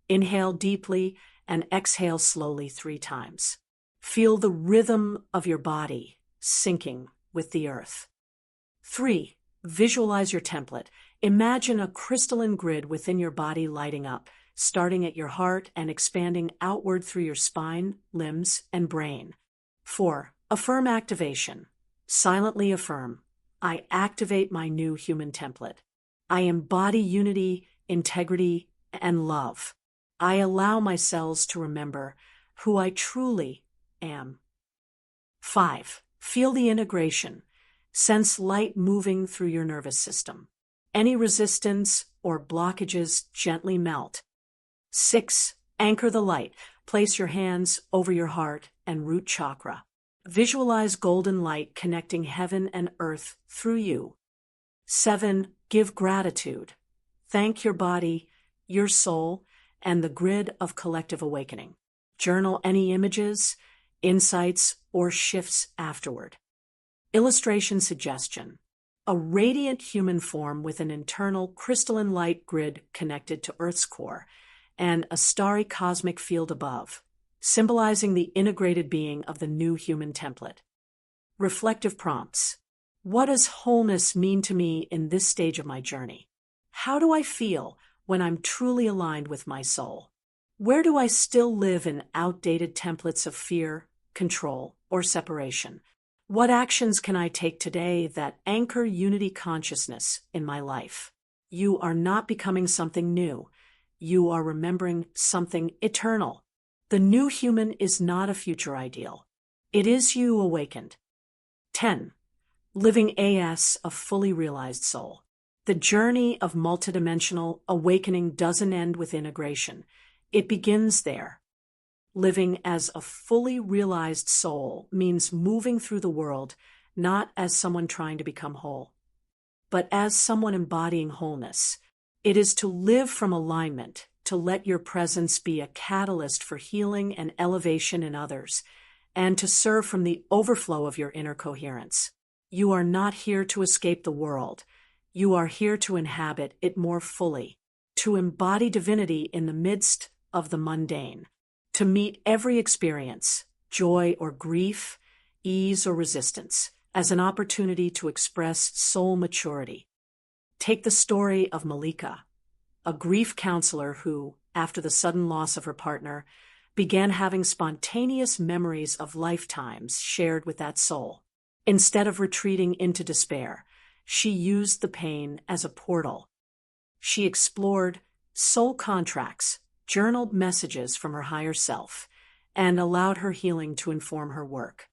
A: Inhale deeply and exhale slowly 3 times. Feel the rhythm of your body syncing with the earth. 3. Visualize your template. Imagine a crystalline grid within your body lighting up, starting at your heart and expanding outward through your spine, limbs, and brain. 4. Affirm activation. Silently affirm, I activate my new human template. I embody unity, integrity, and love. I allow my cells to remember who I truly am. 5. Feel the integration. Sense light moving through your nervous system. Any resistance or blockages gently melt. 6. Anchor the light. Place your hands over your heart and root chakra. Visualize golden light connecting heaven and earth through you. 7. Give gratitude. Thank your body, your soul, and the grid of collective awakening. Journal any images, insights, or shifts afterward. Illustration suggestion. A radiant human form with an internal crystalline light grid connected to Earth's core, and a starry cosmic field above, symbolizing the integrated being of the new human template. Reflective prompts. What does wholeness mean to me in this stage of my journey? How do I feel when I'm truly aligned with my soul? Where do I still live in outdated templates of fear, control, or separation? What actions can I take today that anchor unity consciousness in my life? You are not becoming something new. You are remembering something eternal. The new human is not a future ideal. It is you awakened. 10. Living as a fully realized soul. The journey of multidimensional awakening doesn't end with integration. It begins there. Living as a fully realized soul means moving through the world not as someone trying to become whole, but as someone embodying wholeness. It is to live from alignment, to let your presence be a catalyst for healing and elevation in others, and to serve from the overflow of your inner coherence. You are not here to escape the world. You are here to inhabit it more fully, to embody divinity in the midst of the mundane, to meet every experience, joy or grief, ease or resistance, as an opportunity to express soul maturity. Take the story of Malika, a grief counselor who, after the sudden loss of her partner, began having spontaneous memories of lifetimes shared with that soul. Instead of retreating into despair, she used the pain as a portal. She explored soul contracts, journaled messages from her higher self, and allowed her healing to inform her work.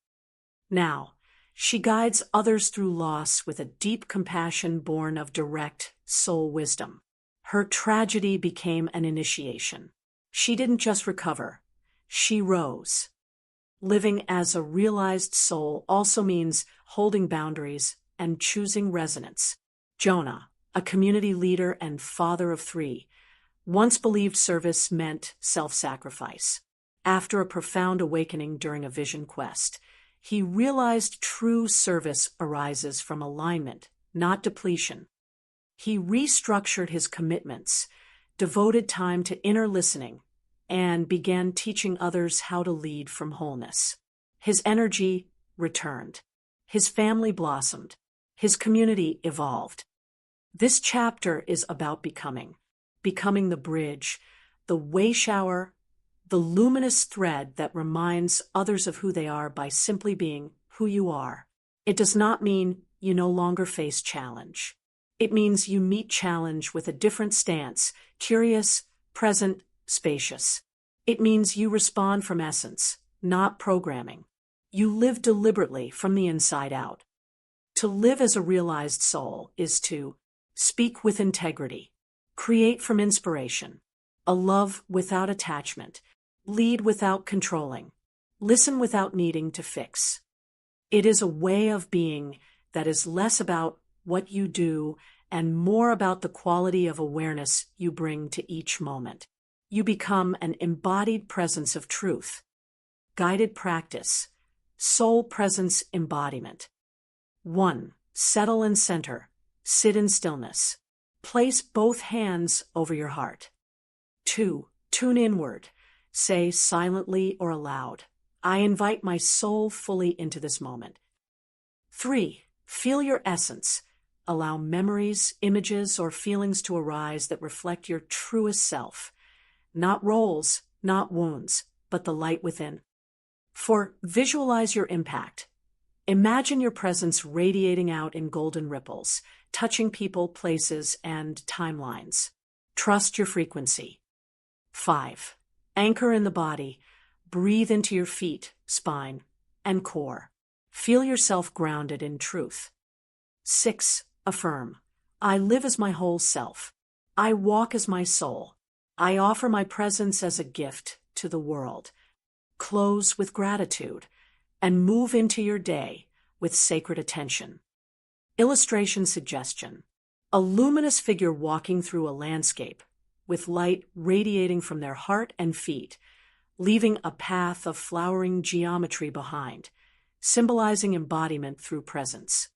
A: Now, she guides others through loss with a deep compassion born of direct soul wisdom. Her tragedy became an initiation. She didn't just recover, she rose. Living as a realized soul also means holding boundaries and choosing resonance. Jonah, a community leader and father of 3, once believed service meant self-sacrifice. After a profound awakening during a vision quest, he realized true service arises from alignment, not depletion. He restructured his commitments, devoted time to inner listening, and began teaching others how to lead from wholeness. His energy returned. His family blossomed. His community evolved. This chapter is about becoming the bridge, the way shower, the luminous thread that reminds others of who they are by simply being who you are. It does not mean you no longer face challenge. It means you meet challenge with a different stance, curious, present, spacious. It means you respond from essence, not programming. You live deliberately from the inside out. To live as a realized soul is to speak with integrity, create from inspiration, a love without attachment, lead without controlling, listen without needing to fix. It is a way of being that is less about what you do and more about the quality of awareness you bring to each moment. You become an embodied presence of truth. Guided practice. Soul presence embodiment. 1. Settle and center. Sit in stillness. Place both hands over your heart. 2. Tune inward. Say silently or aloud, I invite my soul fully into this moment. 3. Feel your essence. Allow memories, images, or feelings to arise that reflect your truest self. Not roles, not wounds, but the light within. 4. Visualize your impact. Imagine your presence radiating out in golden ripples, touching people, places, and timelines. Trust your frequency. 5. Anchor in the body. Breathe into your feet, spine, and core. Feel yourself grounded in truth. 6. Affirm. I live as my whole self. I walk as my soul. I offer my presence as a gift to the world. close with gratitude, and move into your day with sacred attention. Illustration suggestion. A luminous figure walking through a landscape, with light radiating from their heart and feet, leaving a path of flowering geometry behind, symbolizing embodiment through presence.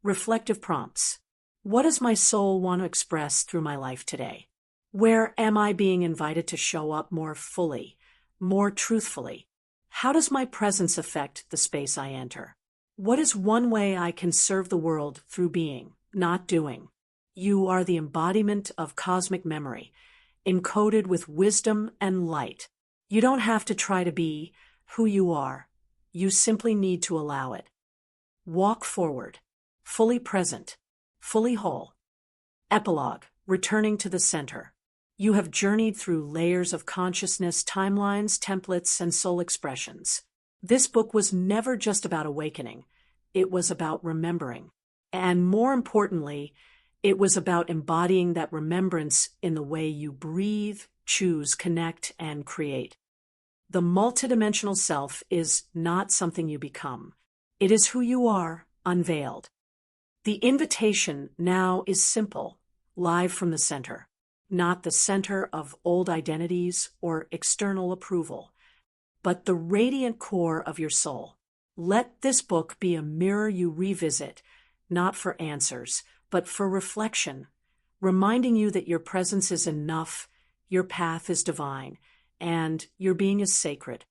A: Reflective prompts. What does my soul want to express through my life today? Where am I being invited to show up more fully, more truthfully? How does my presence affect the space I enter? What is one way I can serve the world through being, not doing? You are the embodiment of cosmic memory, encoded with wisdom and light. You don't have to try to be who you are. You simply need to allow it. Walk forward, fully present, fully whole. Epilogue. Returning to the center. You have journeyed through layers of consciousness, timelines, templates, and soul expressions. This book was never just about awakening. It was about remembering. And more importantly, it was about embodying that remembrance in the way you breathe, choose, connect, and create. The multidimensional self is not something you become. It is who you are, unveiled. The invitation now is simple, live from the center. Not the center of old identities or external approval, but the radiant core of your soul. Let this book be a mirror you revisit, not for answers, but for reflection, reminding you that your presence is enough, your path is divine, and your being is sacred.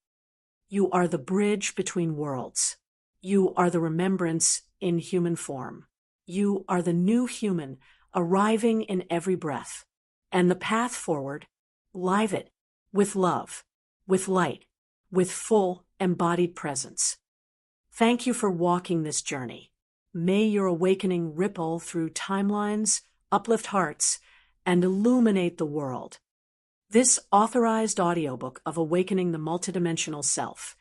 A: You are the bridge between worlds. You are the remembrance in human form. You are the new human arriving in every breath. And the path forward, live it, with love, with light, with full embodied presence. Thank you for walking this journey. May your awakening ripple through timelines, uplift hearts, and illuminate the world. This authorized audiobook of Awakening the Multidimensional Self,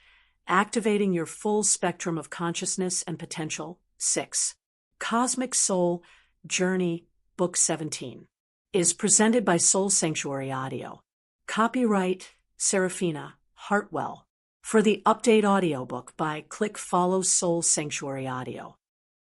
A: Activating Your Full Spectrum of Consciousness and Potential, 6. Cosmic Soul Journey, Book 17. Is presented by Soul Sanctuary Audio. Copyright Seraphina Hartwell. For the update audiobook, click follow Soul Sanctuary Audio.